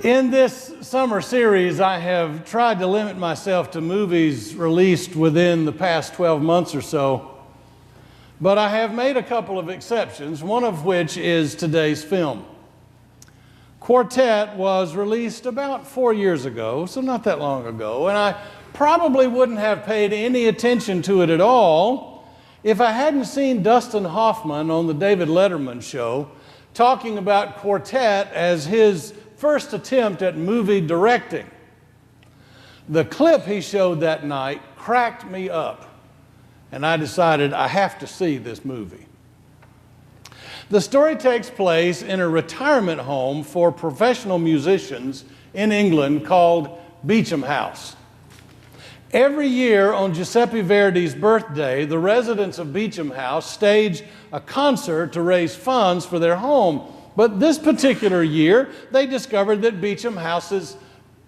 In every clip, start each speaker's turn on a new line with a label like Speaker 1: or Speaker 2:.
Speaker 1: In this summer series, I have tried to limit myself to movies released within the past 12 months or so, but I have made a couple of exceptions, one of which is today's film. Quartet was released about 4 years ago, so not that long ago, and I probably wouldn't have paid any attention to it at all if I hadn't seen Dustin Hoffman on the David Letterman show talking about Quartet as his first attempt at movie directing. The clip he showed that night cracked me up, and I decided I have to see this movie. The story takes place in a retirement home for professional musicians in England called Beecham House. Every year on Giuseppe Verdi's birthday, the residents of Beecham House stage a concert to raise funds for their home. But this particular year, they discovered that Beecham House's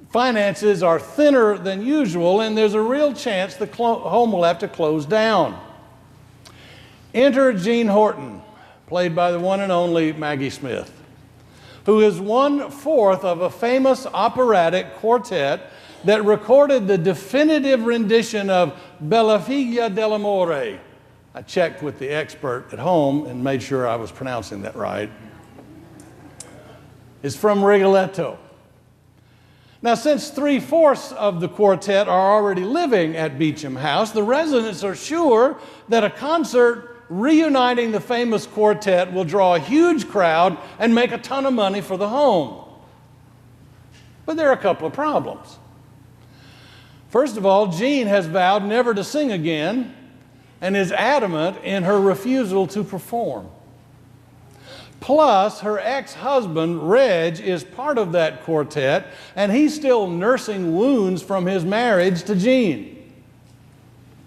Speaker 1: finances are thinner than usual, and there's a real chance the home will have to close down. Enter Jean Horton, played by the one and only Maggie Smith, who is 1/4 of a famous operatic quartet that recorded the definitive rendition of Bella Figlia dell'amore. I checked with the expert at home and made sure I was pronouncing that right. Is from Rigoletto. Now, since 3/4 of the quartet are already living at Beecham House, the residents are sure that a concert reuniting the famous quartet will draw a huge crowd and make a ton of money for the home. But there are a couple of problems. First of all, Jean has vowed never to sing again and is adamant in her refusal to perform. Plus, her ex-husband, Reg, is part of that quartet, and he's still nursing wounds from his marriage to Jean.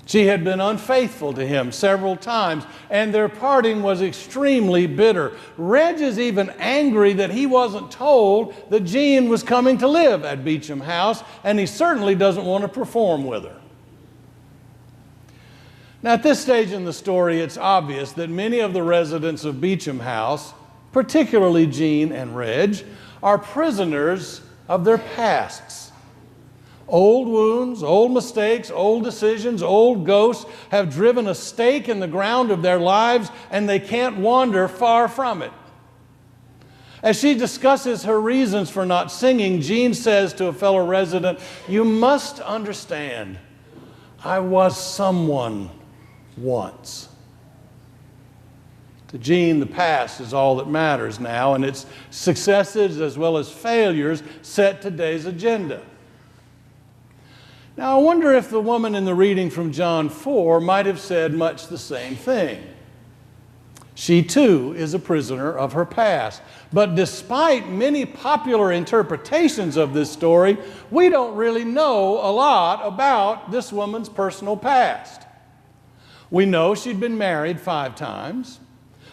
Speaker 1: She had been unfaithful to him several times, and their parting was extremely bitter. Reg is even angry that he wasn't told that Jean was coming to live at Beecham House, and he certainly doesn't want to perform with her. Now, at this stage in the story, it's obvious that many of the residents of Beecham House, particularly Jean and Reg, are prisoners of their pasts. Old wounds, old mistakes, old decisions, old ghosts have driven a stake in the ground of their lives, and they can't wander far from it. As she discusses her reasons for not singing, Jean says to a fellow resident, "You must understand, I was someone once." To Jean, the past is all that matters now, and its successes as well as failures set today's agenda. Now, I wonder if the woman in the reading from John 4 might have said much the same thing. She too is a prisoner of her past. But despite many popular interpretations of this story, we don't really know a lot about this woman's personal past. We know she'd been married 5 times.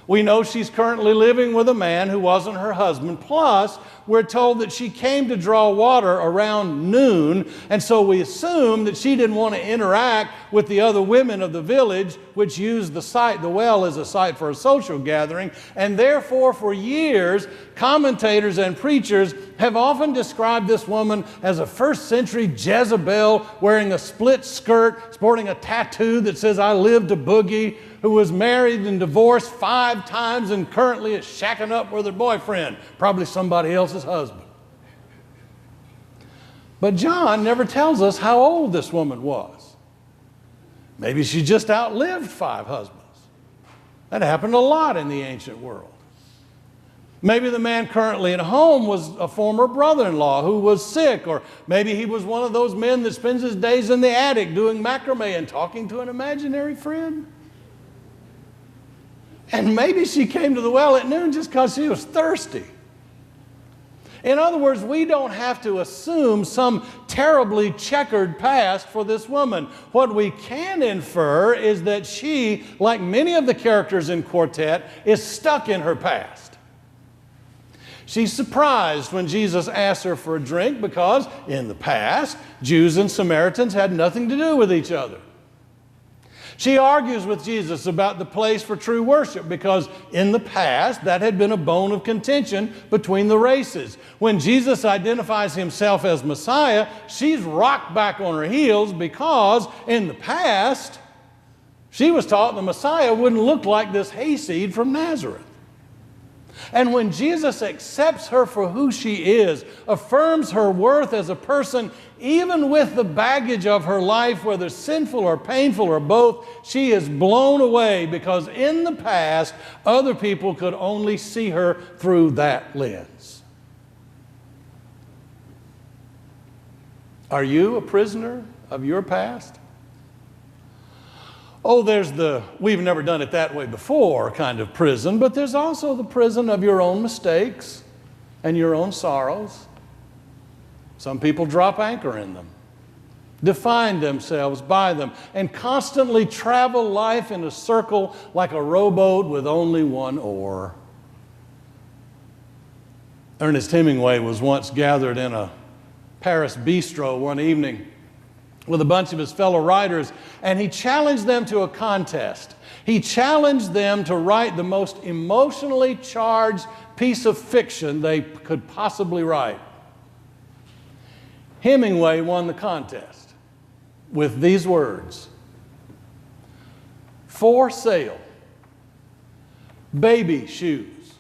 Speaker 1: We know she's currently living with a man who wasn't her husband. Plus, we're told that she came to draw water around noon, and so we assume that she didn't want to interact with the other women of the village, which used the well as a site for a social gathering. And therefore, for years, commentators and preachers have often described this woman as a first-century Jezebel wearing a split skirt, sporting a tattoo that says, "I live to boogie," who was married and divorced 5 times and currently is shacking up with her boyfriend, probably somebody else's husband. But John never tells us how old this woman was. Maybe she just outlived 5 husbands. That happened a lot in the ancient world. Maybe the man currently at home was a former brother-in-law who was sick, or maybe he was one of those men that spends his days in the attic doing macrame and talking to an imaginary friend. And maybe she came to the well at noon just because she was thirsty. In other words, we don't have to assume some terribly checkered past for this woman. What we can infer is that she, like many of the characters in Quartet, is stuck in her past. She's surprised when Jesus asks her for a drink because, in the past, Jews and Samaritans had nothing to do with each other. She argues with Jesus about the place for true worship because in the past that had been a bone of contention between the races. When Jesus identifies himself as Messiah, she's rocked back on her heels because in the past she was taught the Messiah wouldn't look like this hayseed from Nazareth. And when Jesus accepts her for who she is, affirms her worth as a person, even with the baggage of her life, whether sinful or painful or both, she is blown away because in the past, other people could only see her through that lens. Are you a prisoner of your past? Oh, there's the we've never done it that way before kind of prison, but there's also the prison of your own mistakes and your own sorrows. Some people drop anchor in them, define themselves by them, and constantly travel life in a circle like a rowboat with only one oar. Ernest Hemingway was once gathered in a Paris bistro one evening with a bunch of his fellow writers, and he challenged them to a contest. He challenged them to write the most emotionally charged piece of fiction they could possibly write. Hemingway won the contest with these words: "For sale, baby shoes,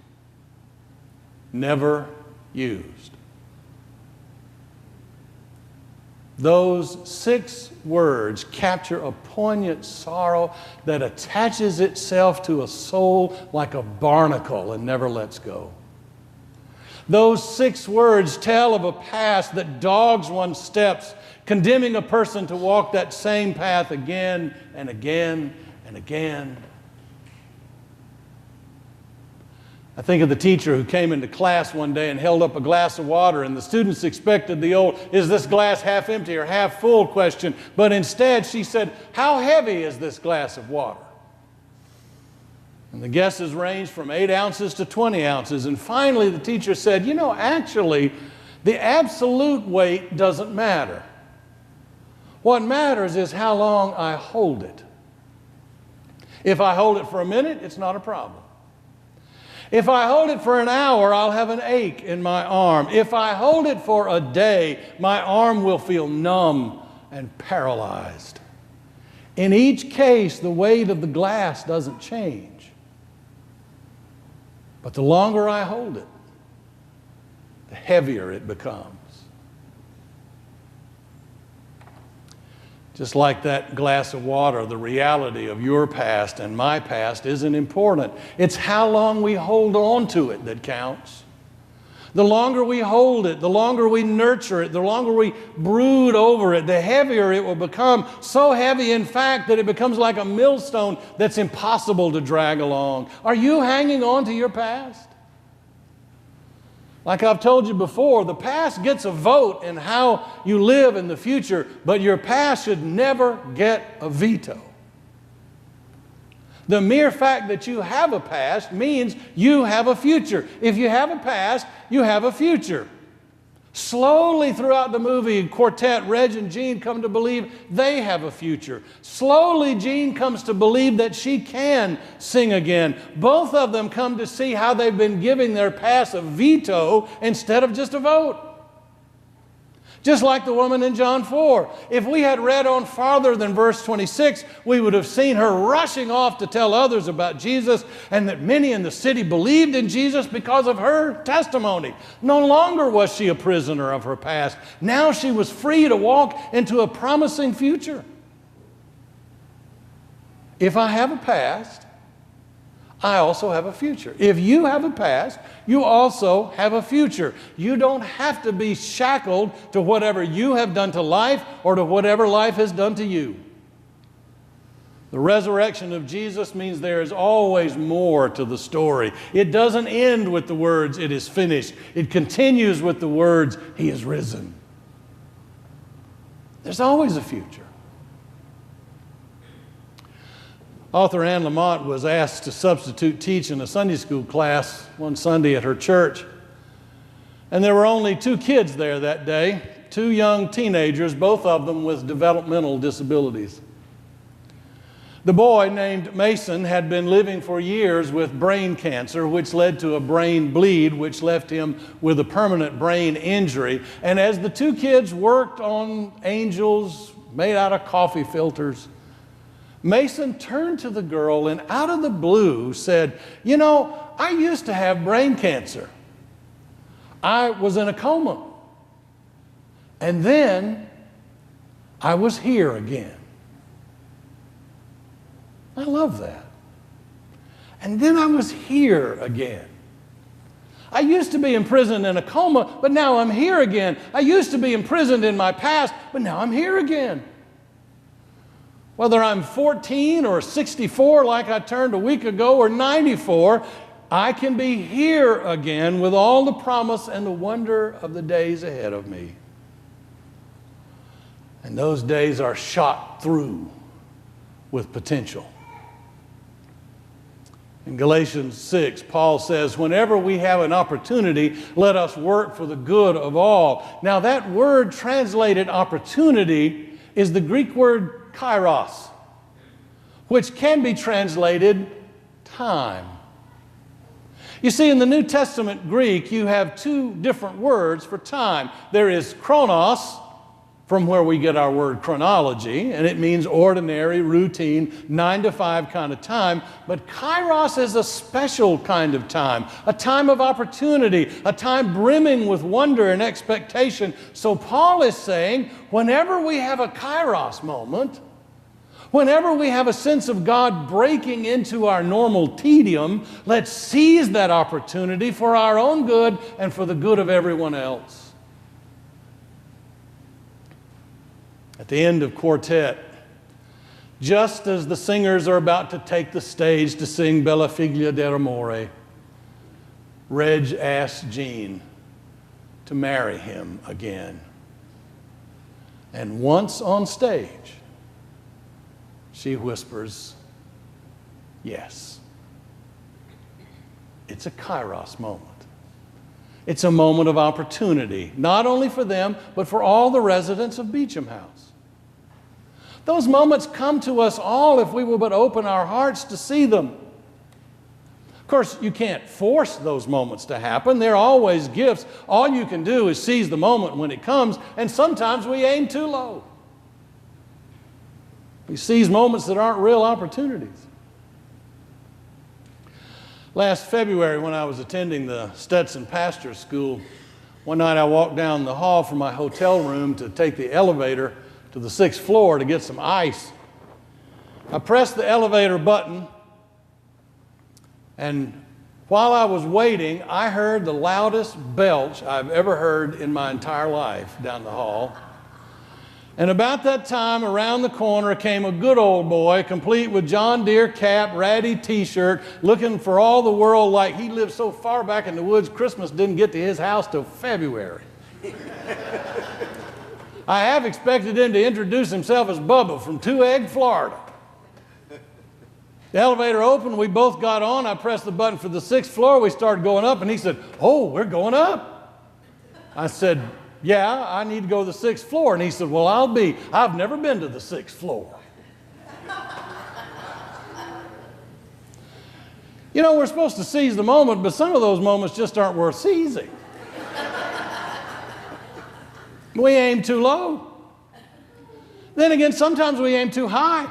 Speaker 1: never used." Those 6 words capture a poignant sorrow that attaches itself to a soul like a barnacle and never lets go. Those 6 words tell of a past that dogs one's steps, condemning a person to walk that same path again and again and again. I think of the teacher who came into class one day and held up a glass of water, and the students expected the old, "Is this glass half empty or half full?" question, but instead she said, "How heavy is this glass of water?" And the guesses ranged from 8 ounces to 20 ounces, and finally the teacher said, "Actually, the absolute weight doesn't matter. What matters is how long I hold it. If I hold it for a minute, it's not a problem. If I hold it for an hour, I'll have an ache in my arm. If I hold it for a day, my arm will feel numb and paralyzed. In each case, the weight of the glass doesn't change. But the longer I hold it, the heavier it becomes." Just like that glass of water, the reality of your past and my past isn't important. It's how long we hold on to it that counts. The longer we hold it, the longer we nurture it, the longer we brood over it, the heavier it will become. So heavy, in fact, that it becomes like a millstone that's impossible to drag along. Are you hanging on to your past? Like I've told you before, the past gets a vote in how you live in the future, but your past should never get a veto. The mere fact that you have a past means you have a future. If you have a past, you have a future. Slowly throughout the movie, quartet Reg and Jean come to believe they have a future. Slowly, Jean comes to believe that she can sing again. Both of them come to see how they've been giving their past a veto instead of just a vote. Just like the woman in John 4. If we had read on farther than verse 26, we would have seen her rushing off to tell others about Jesus, and that many in the city believed in Jesus because of her testimony. No longer was she a prisoner of her past. Now she was free to walk into a promising future. If I have a past, I also have a future. If you have a past, you also have a future. You don't have to be shackled to whatever you have done to life or to whatever life has done to you. The resurrection of Jesus means there is always more to the story. It doesn't end with the words, "It is finished." It continues with the words, "He is risen." There's always a future. Author Anne Lamott was asked to substitute teach in a Sunday school class one Sunday at her church. And there were only 2 kids there that day, 2 young teenagers, both of them with developmental disabilities. The boy named Mason had been living for years with brain cancer, which led to a brain bleed, which left him with a permanent brain injury. And as the two kids worked on angels made out of coffee filters, Mason turned to the girl and out of the blue said, "You know, I used to have brain cancer. I was in a coma. And then I was here again." I love that. And then I was here again. I used to be imprisoned in a coma, but now I'm here again. I used to be imprisoned in my past, but now I'm here again. Whether I'm 14 or 64 like I turned a week ago or 94, I can be here again with all the promise and the wonder of the days ahead of me. And those days are shot through with potential. In Galatians 6, Paul says, "Whenever we have an opportunity, let us work for the good of all." Now that word translated opportunity is the Greek word kairos, which can be translated time. You see, in the New Testament Greek, you have two different words for time. There is chronos, from where we get our word chronology, and it means ordinary, routine, 9 to 5 kind of time. But kairos is a special kind of time, a time of opportunity, a time brimming with wonder and expectation. So Paul is saying, whenever we have a kairos moment, whenever we have a sense of God breaking into our normal tedium, let's seize that opportunity for our own good and for the good of everyone else. At the end of quartet, just as the singers are about to take the stage to sing Bella Figlia d'Amore, Reg asks Jean to marry him again. And once on stage, she whispers, yes. It's a kairos moment. It's a moment of opportunity, not only for them, but for all the residents of Beecham House. Those moments come to us all if we will but open our hearts to see them. Of course, you can't force those moments to happen. They're always gifts. All you can do is seize the moment when it comes, and sometimes we aim too low. We seize moments that aren't real opportunities. Last February, when I was attending the Stetson Pastor School, one night I walked down the hall from my hotel room to take the elevator to the 6th floor to get some ice. I pressed the elevator button, and while I was waiting, I heard the loudest belch I've ever heard in my entire life down the hall. And about that time, around the corner came a good old boy, complete with John Deere cap, ratty t-shirt, looking for all the world like he lived so far back in the woods, Christmas didn't get to his house till February. I have expected him to introduce himself as Bubba from Two Egg, Florida. The elevator opened, we both got on, I pressed the button for the 6th floor, we started going up, and he said, "Oh, we're going up." I said, "Yeah, I need to go to the 6th floor." And he said, "Well, I've never been to the 6th floor." You know, we're supposed to seize the moment, but some of those moments just aren't worth seizing. We aim too low. Then again, sometimes we aim too high.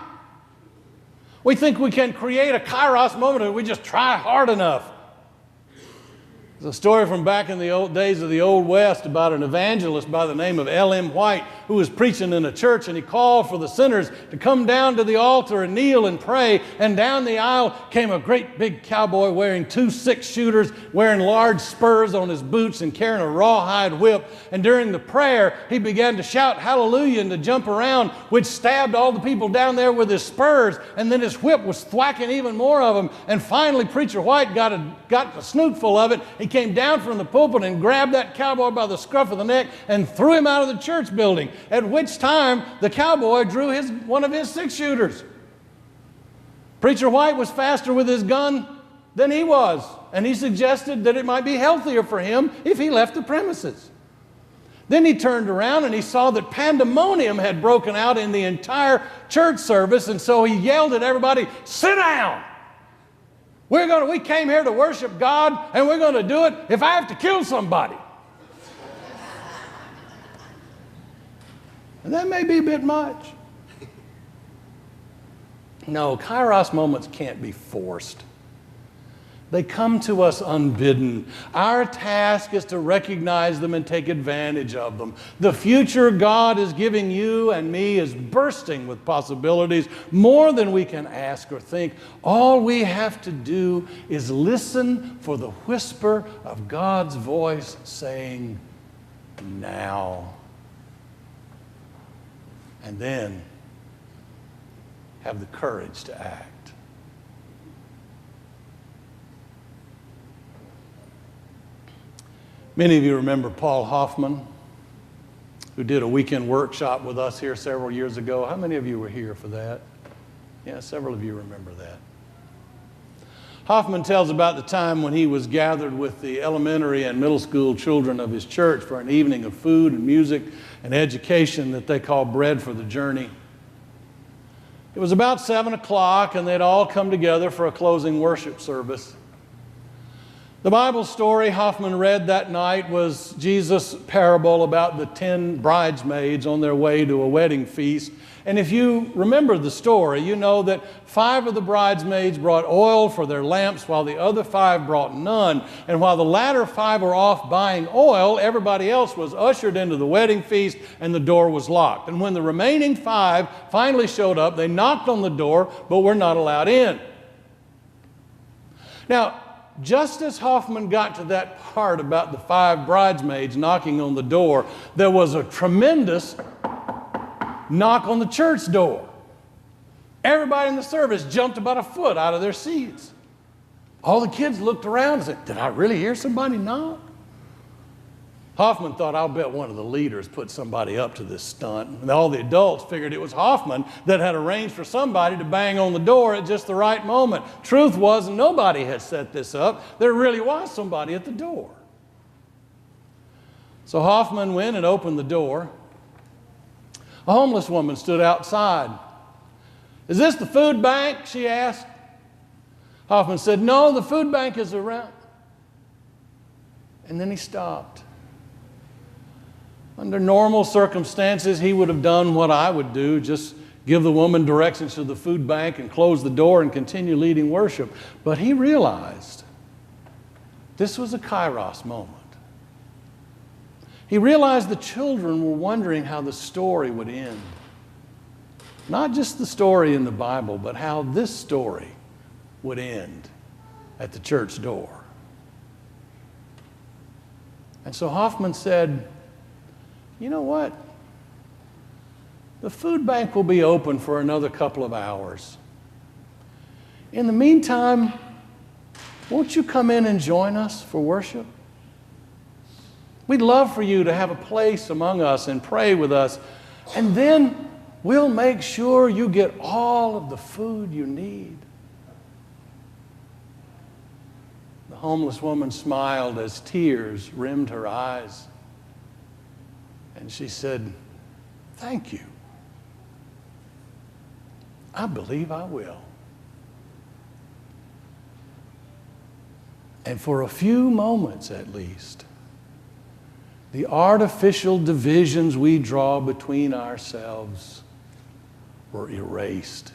Speaker 1: We think we can create a kairos moment if we just try hard enough. There's a story from back in the old days of the Old West about an evangelist by the name of L.M. White who was preaching in a church, and he called for the sinners to come down to the altar and kneel and pray. And down the aisle came a great big cowboy wearing 2 6-shooters, wearing large spurs on his boots and carrying a rawhide whip. And during the prayer, he began to shout hallelujah and to jump around, which stabbed all the people down there with his spurs. And then his whip was thwacking even more of them. And finally, Preacher White got a snootful of it. He came down from the pulpit and grabbed that cowboy by the scruff of the neck and threw him out of the church building, at which time the cowboy drew one of his 6-shooters. Preacher White was faster with his gun than he was, and he suggested that it might be healthier for him if he left the premises. Then he turned around and he saw that pandemonium had broken out in the entire church service, and so he yelled at everybody, "Sit down! We came here to worship God, and we're going to do it if I have to kill somebody." And that may be a bit much. No, Kairos moments can't be forced. They come to us unbidden. Our task is to recognize them and take advantage of them. The future God is giving you and me is bursting with possibilities, more than we can ask or think. All we have to do is listen for the whisper of God's voice saying, "Now." And then have the courage to act. Many of you remember Paul Hoffman, who did a weekend workshop with us here several years ago. How many of you were here for that? Yeah, several of you remember that. Hoffman tells about the time when he was gathered with the elementary and middle school children of his church for an evening of food and music and education that they call Bread for the Journey. It was about 7 o'clock, and they'd all come together for a closing worship service. The Bible story Hoffman read that night was Jesus' parable about the 10 bridesmaids on their way to a wedding feast. And if you remember the story, you know that 5 of the bridesmaids brought oil for their lamps while the other 5 brought none. And while the latter 5 were off buying oil, everybody else was ushered into the wedding feast and the door was locked. And when the remaining 5 finally showed up, they knocked on the door but were not allowed in. Now, just as Hoffman got to that part about the 5 bridesmaids knocking on the door, there was a tremendous knock on the church door. Everybody in the service jumped about a foot out of their seats. All the kids looked around and said, "Did I really hear somebody knock?" Hoffman thought, "I'll bet one of the leaders put somebody up to this stunt." And all the adults figured it was Hoffman that had arranged for somebody to bang on the door at just the right moment. Truth was, nobody had set this up. There really was somebody at the door. So Hoffman went and opened the door. A homeless woman stood outside. "Is this the food bank?" she asked. Hoffman said, "No, the food bank is around." And then he stopped. Under normal circumstances, he would have done what I would do, just give the woman directions to the food bank and close the door and continue leading worship. But he realized this was a Kairos moment. He realized the children were wondering how the story would end. Not just the story in the Bible, but how this story would end at the church door. And so Hoffman said, "You know what? The food bank will be open for another couple of hours. In the meantime, won't you come in and join us for worship? We'd love for you to have a place among us and pray with us, and then we'll make sure you get all of the food you need." The homeless woman smiled as tears rimmed her eyes. And she said, "Thank you. I believe I will." And for a few moments at least, the artificial divisions we draw between ourselves were erased.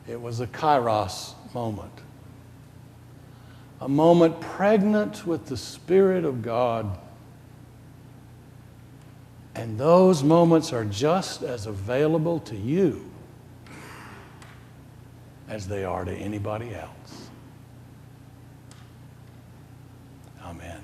Speaker 1: It was a Kairos moment. A moment pregnant with the Spirit of God. And those moments are just as available to you as they are to anybody else. Amen.